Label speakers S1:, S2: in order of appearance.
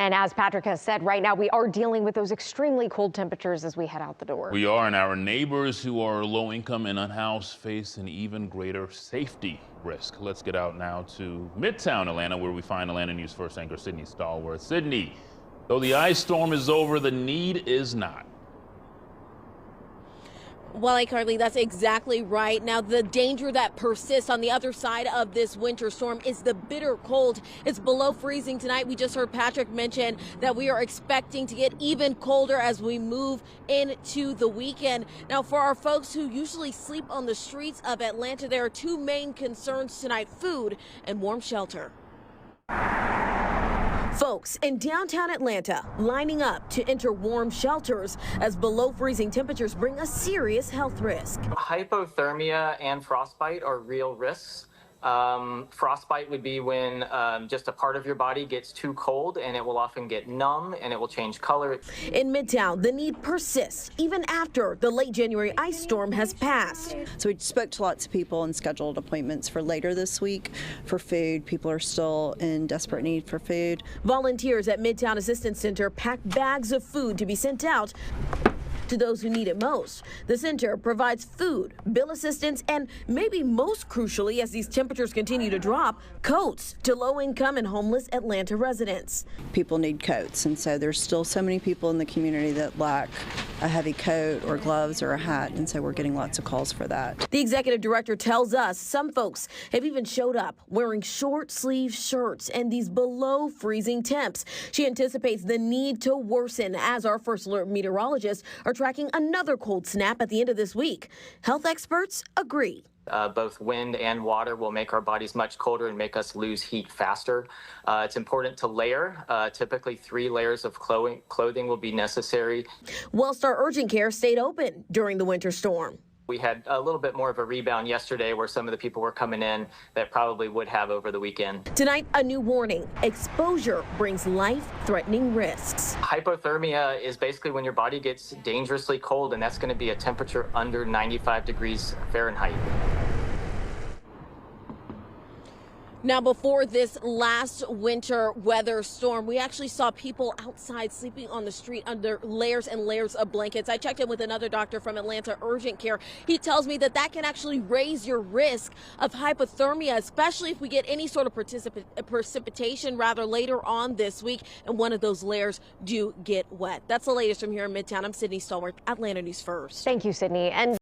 S1: And as Patrick has said, right now we are dealing with those extremely cold temperatures as we head out the door.
S2: We are, and our neighbors who are low income and unhoused face an even greater safety risk. Let's get out now to Midtown Atlanta, where we find Atlanta News First anchor Sydney Stallworth. Sydney, though the ice storm is over, the need is not.
S3: Well, iCarly, that's exactly right. Now, the danger that persists on the other side of this winter storm is the bitter cold. It's below freezing tonight. We just heard Patrick mention that we are expecting to get even colder as we move into the weekend. Now, for our folks who usually sleep on the streets of Atlanta, there are two main concerns tonight: food and warm shelter. Folks in downtown Atlanta lining up to enter warm shelters as below freezing temperatures bring a serious health risk.
S4: Hypothermia and frostbite are real risks. Frostbite would be when just a part of your body gets too cold, and it will often get numb and it will change color.
S3: In Midtown, the need persists even after the late January ice storm has passed.
S5: So we spoke to lots of people and scheduled appointments for later this week for food. People are still in desperate need for food.
S3: Volunteers at Midtown Assistance Center pack bags of food to be sent out to those who need it most. The center provides food, bill assistance, and maybe most crucially, as these temperatures continue to drop, coats to low-income and homeless Atlanta residents.
S5: People need coats, and so there's still so many people in the community that lack a heavy coat or gloves or a hat, and so we're getting lots of calls for that.
S3: The executive director tells us some folks have even showed up wearing short-sleeve shirts and these below freezing temps. She anticipates the need to worsen as our first alert meteorologists are tracking another cold snap at the end of this week. Health experts agree.
S4: Both wind and water will make our bodies much colder and make us lose heat faster. It's important to layer. Typically 3 layers of clothing will be necessary.
S3: Wellstar Urgent Care stayed open during the winter storm.
S4: We had a little bit more of a rebound yesterday where some of the people were coming in that probably would have over the weekend.
S3: Tonight, a new warning. Exposure brings life-threatening risks.
S4: Hypothermia is basically when your body gets dangerously cold, and that's going to be a temperature under 95 degrees Fahrenheit.
S3: Now, before this last winter weather storm, we actually saw people outside sleeping on the street under layers and layers of blankets. I checked in with another doctor from Atlanta Urgent Care. He tells me that can actually raise your risk of hypothermia, especially if we get any sort of precipitation rather later on this week, and one of those layers do get wet. That's the latest from here in Midtown. I'm Sydney Stallworth, Atlanta News First.
S1: Thank you, Sydney. And